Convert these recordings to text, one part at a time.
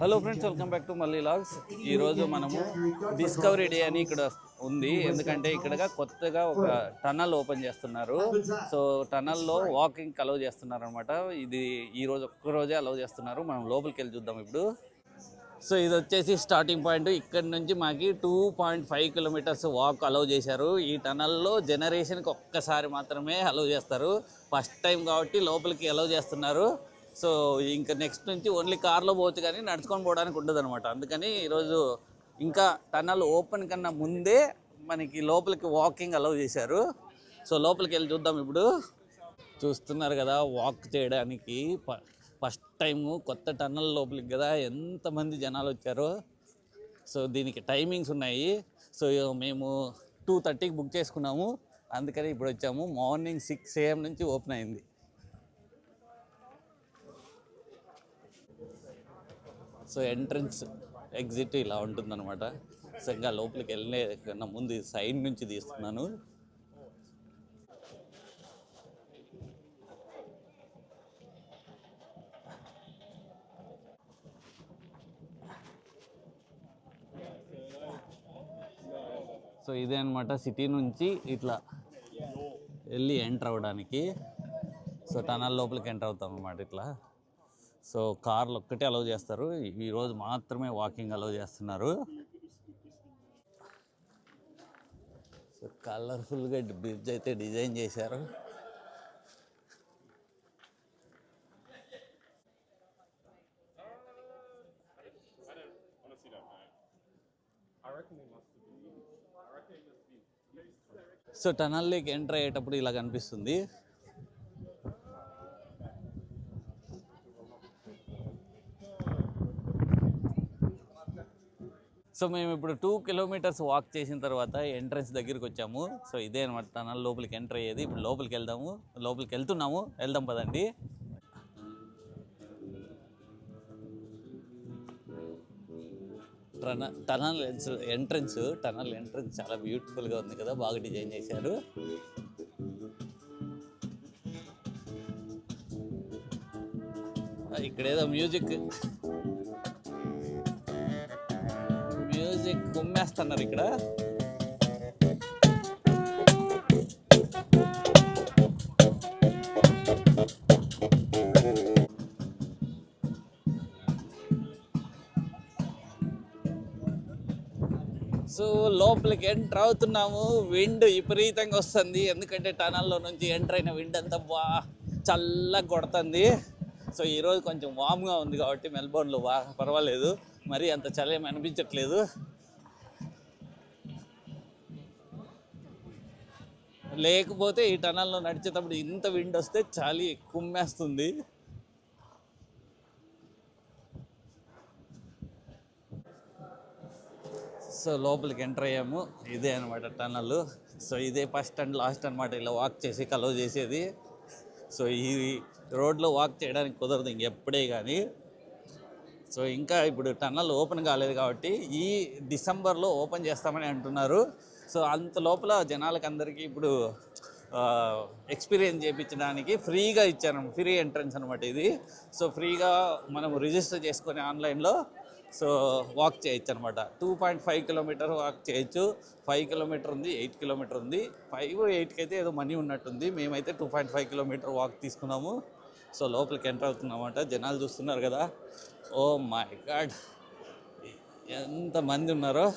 Hello friends, welcome back to మళ్ళీ logs. ఈరోజు మనము డిస్కవరీ డే అని ఇక్కడ ఉంది. ఎందుకంటే ఇక్కడ కొత్తగా ఒక టనల్ ఓపెన్ చేస్తున్నారు. సో టనల్లో వాకింగ్ అలౌ చేస్తున్నారు అనమాట. ఇది ఈరోజు ఒక్కరోజే అలౌ చేస్తున్నారు. మనం లోపలికి వెళ్ళి చూద్దాం ఇప్పుడు. సో ఇది వచ్చేసి స్టార్టింగ్ పాయింట్. ఇక్కడ నుంచి మాకి 2.5 కిలోమీటర్స్ వాక్ అలౌ చేశారు. ఈ టనల్లో జనరేషన్కి ఒక్కసారి మాత్రమే అలౌ చేస్తారు. ఫస్ట్ టైం కాబట్టి లోపలికి అలౌ చేస్తున్నారు. సో ఇంకా నెక్స్ట్ నుంచి ఓన్లీ కార్లో పోవచ్చు, కానీ నడుచుకొని పోవడానికి ఉండదు అనమాట. అందుకని ఈరోజు ఇంకా టనల్ ఓపెన్ కన్నా ముందే మనకి లోపలికి వాకింగ్ అలౌ చేశారు. సో లోపలికి వెళ్ళి చూద్దాం ఇప్పుడు. చూస్తున్నారు కదా, వాక్ చేయడానికి ఫస్ట్ టైము కొత్త టన్నల్ లోపలికి కదా ఎంతమంది జనాలు వచ్చారో. సో దీనికి టైమింగ్స్ ఉన్నాయి. సో మేము 2:30కి బుక్ చేసుకున్నాము, అందుకని ఇప్పుడు వచ్చాము. మార్నింగ్ 6 AM నుంచి ఓపెన్ అయింది. సో ఎంట్రన్స్ ఎగ్జిట్ ఇలా ఉంటుందన్నమాట. సో ఇంకా లోపలికి వెళ్ళే కన్నా ముందు సైడ్ నుంచి తీస్తున్నాను. సో ఇదే అనమాట సిటీ నుంచి ఇట్లా వెళ్ళి ఎంటర్ అవ్వడానికి. సో టనల్ లోపలికి ఎంటర్ అవుతాం అన్నమాట ఇట్లా. సో కార్లు ఒక్కటే అలౌ చేస్తారు, ఈరోజు మాత్రమే వాకింగ్ అలౌ చేస్తున్నారు. సో కలర్ఫుల్గా బ్రిడ్జ్ అయితే డిజైన్ చేశారు. సో టనల్లోకి ఎంటర్ అయ్యేటప్పుడు ఇలా కనిపిస్తుంది. సో మేము ఇప్పుడు 2 కిలోమీటర్స్ వాక్ చేసిన తర్వాత ఎంట్రన్స్ దగ్గరికి వచ్చాము. సో ఇదే అనమాట టనల్ లోపలికి ఎంటర్ అయ్యేది. ఇప్పుడు లోపలికి వెళ్తున్నాము. వెళ్దాం పదండి. టనల్ ఎంట్రన్స్ చాలా బ్యూటిఫుల్గా ఉంది కదా, బాగా డిజైన్ చేశారు. ఇక్కడ ఏదో మ్యూజిక్ కుమ్మేస్తున్నారు ఇక్కడ. సో లోపలికి ఎంటర్ అవుతున్నాము. విండ్ విపరీతంగా వస్తుంది, ఎందుకంటే టనల్లో నుంచి ఎంటర్ అయిన విండ్ అంతా చల్లగా కొడుతుంది. సో ఈరోజు కొంచెం వామ్గా ఉంది కాబట్టి మెల్బోర్న్లో పర్వాలేదు, మరి అంత చలి ఏమి అనిపించట్లేదు. లేకపోతే ఈ టనల్లో నడిచేటప్పుడు ఇంత విండ్ వస్తే చలి కుమ్మేస్తుంది. సో లోపలికి ఎంటర్ అయ్యాము. ఇదే అనమాట టనల్. సో ఇదే ఫస్ట్ అండ్ లాస్ట్ అనమాట ఇలా వాక్ చేసి అలౌ చేసేది. సో ఈ రోడ్లో వాక్ చేయడానికి కుదరదు ఇంకెప్పుడే కానీ. సో ఇంకా ఇప్పుడు టనల్ ఓపెన్ కాలేదు కాబట్టి ఈ డిసెంబర్లో ఓపెన్ చేస్తామని అంటున్నారు. సో అంత లోపల జనాలకు అందరికీ ఇప్పుడు ఎక్స్పీరియన్స్ చేయించడానికి ఫ్రీగా ఇచ్చారు, ఫ్రీ ఎంట్రన్స్ అనమాట ఇది. సో ఫ్రీగా మనం రిజిస్టర్ చేసుకొని ఆన్లైన్లో సో వాక్ చేయొచ్చు అనమాట. 2.5 కిలోమీటర్ వాక్ చేయొచ్చు. 5 కిలోమీటర్ ఉంది, 8 కిలోమీటర్ ఉంది. 5, 8కి అయితే ఏదో మనీ ఉన్నట్టుంది. మేమైతే 2.5 కిలోమీటర్ వాక్ తీసుకున్నాము. సో లోపలికి ఎంటర్ అవుతున్నామంట. జనాలు చూస్తున్నారు కదా, ఓ మై గాడ్ ఎంతమంది ఉన్నారో.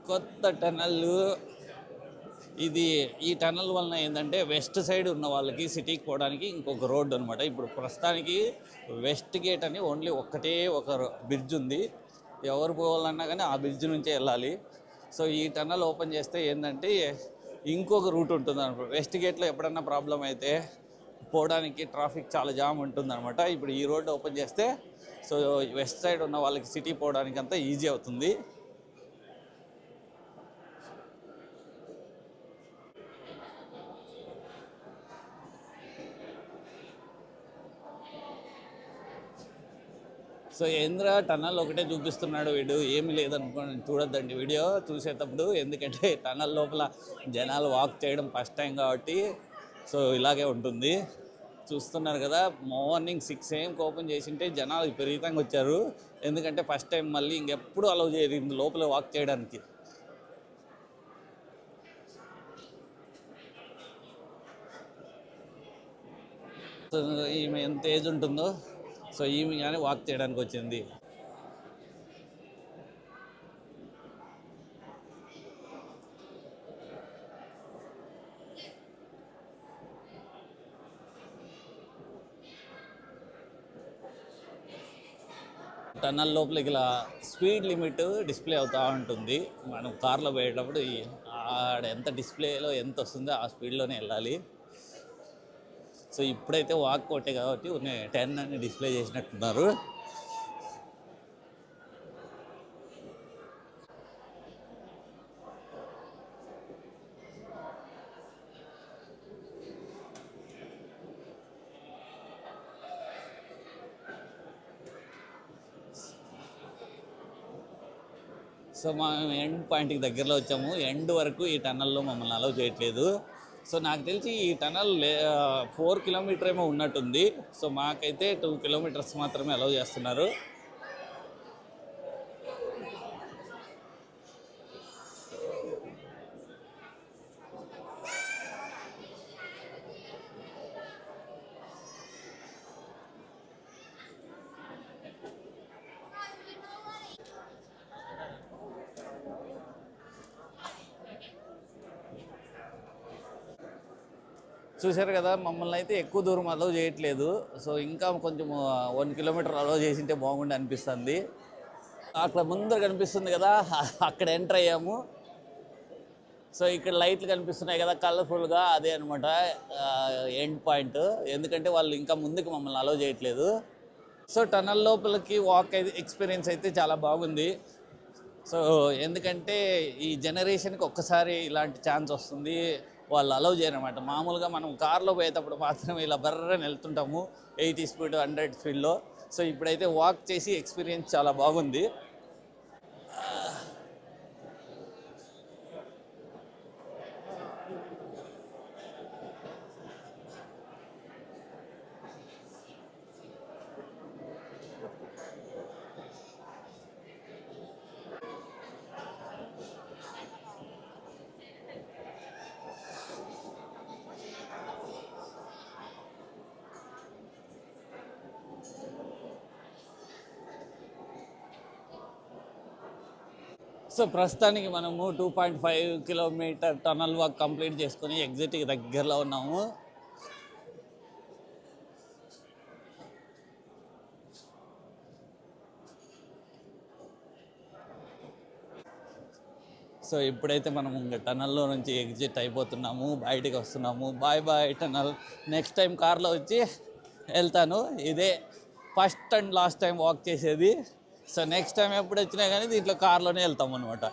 కొత్త టనల్ ఇది. ఈ టనల్ వలన ఏంటంటే వెస్ట్ సైడ్ ఉన్న వాళ్ళకి సిటీకి పోవడానికి ఇంకొక రోడ్డు అనమాట. ఇప్పుడు ప్రస్తుతానికి వెస్ట్ గేట్ అని ఓన్లీ ఒక బ్రిడ్జ్ ఉంది. ఎవరు పోవాలన్నా కానీ ఆ బ్రిడ్జ్ నుంచే వెళ్ళాలి. సో ఈ టనల్ ఓపెన్ చేస్తే ఏంటంటే ఇంకొక రూట్ ఉంటుంది అనమాట. వెస్ట్ గేట్లో ఎప్పుడన్నా ప్రాబ్లం అయితే పోవడానికి ట్రాఫిక్ చాలా జామ్ ఉంటుందన్నమాట. ఇప్పుడు ఈ రోడ్డు ఓపెన్ చేస్తే సో వెస్ట్ సైడ్ ఉన్న వాళ్ళకి సిటీ పోవడానికి అంతా ఈజీ అవుతుంది. సో ఏంద్ర టనల్ ఒకటే చూపిస్తున్నాడు వీడు, ఏమి లేదనుకోండి, చూడొద్దండి వీడియో చూసేటప్పుడు, ఎందుకంటే టనల్ లోపల జనాలు వాక్ చేయడం ఫస్ట్ టైం కాబట్టి సో ఇలాగే ఉంటుంది. చూస్తున్నారు కదా, మార్నింగ్ 6 AM ఓపెన్ చేసింటే జనాలు విపరీతంగా వచ్చారు, ఎందుకంటే ఫస్ట్ టైం మళ్ళీ ఇంకెప్పుడు అలౌ చేయరు ఇందు లోపల వాక్ చేయడానికి. సో ఈమె ఎంత ఏజ్ ఉంటుందో, సో ఈమె కానీ వాక్ చేయడానికి వచ్చింది. టన్నల్ లోపలికి ఇలా స్పీడ్ లిమిట్ డిస్ప్లే అవుతూ ఉంటుంది. మనం కార్లో పోయేటప్పుడు ఆడ ఎంత డిస్ప్లేలో ఎంత వస్తుందో ఆ స్పీడ్లోనే వెళ్ళాలి. సో ఇప్పుడైతే వాక్ కొట్టే కాబట్టి 10 అని డిస్ప్లే చేసినట్టున్నారు. సో మనం ఎండ్ పాయింట్కి దగ్గరలో వచ్చాము. ఎండ్ వరకు ఈ టన్నల్లో మమ్మల్ని అలౌ చేయట్లేదు. సో నాకు తెలిసి ఈ టనల్ 4 కిలోమీటర్ ఏమో ఉన్నట్టుంది. సో మాకైతే 2 కిలోమీటర్స్ మాత్రమే అలౌ చేస్తున్నారు. చూశారు కదా, మమ్మల్ని అయితే ఎక్కువ దూరం అలౌ చేయట్లేదు. సో ఇంకా కొంచెం 1 కిలోమీటర్ అలౌ చేసింటే బాగుండి అనిపిస్తుంది. అక్కడ ముందర కనిపిస్తుంది కదా, అక్కడ ఎంటర్ అయ్యాము. సో ఇక్కడ లైట్లు కనిపిస్తున్నాయి కదా కలర్ఫుల్గా, అదే అనమాట ఎండ్ పాయింట్. ఎందుకంటే వాళ్ళు ఇంకా ముందుకు మమ్మల్ని అలౌ చేయట్లేదు. సో టనల్ లోపలికి వాక్ అయితే ఎక్స్పీరియన్స్ అయితే చాలా బాగుంది. సో ఎందుకంటే ఈ జనరేషన్కి ఒక్కసారి ఇలాంటి ఛాన్స్ వస్తుంది, వాళ్ళు అలౌ చేయరన్నమాట. మామూలుగా మనం కార్లో పోయేటప్పుడు మాత్రమే ఇలా బర్రని వెళ్తుంటాము 80 స్పీడ్ 100 స్పీడ్లో. సో ఇప్పుడైతే వాక్ చేసి ఎక్స్పీరియన్స్ చాలా బాగుంది. సో ప్రస్తుతానికి మనము 2.5 కిలోమీటర్ టనల్ వాక్ కంప్లీట్ చేసుకుని ఎగ్జిట్కి దగ్గరలో ఉన్నాము. సో ఇప్పుడైతే మనం ఇంకా టనల్లో నుంచి ఎగ్జిట్ అయిపోతున్నాము, బయటికి వస్తున్నాము. Bye bye tunnel. Next time కార్లో వచ్చి వెళ్తాను. ఇదే first and last time walk చేసేది. సో నెక్స్ట్ టైం ఎప్పుడు వచ్చినా కానీ దీంట్లో కార్లోనే వెళ్తాం అనమాట.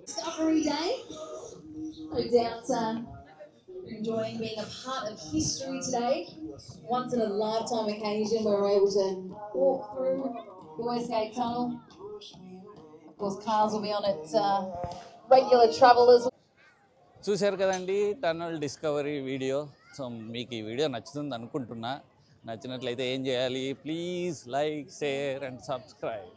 Discovery Day. No doubt enjoying being a part of history today. Once in a lifetime occasion where we're able to walk through the Westgate Tunnel. Of course, cars will be on its regular travel as well. చూశారు కదండి tunnel discovery video. So మీకు ఈ video నచ్చుతుంది అనుకుంటున్నా. నచ్చినట్లయితే ఏం చేయాలి? Please like, share and subscribe.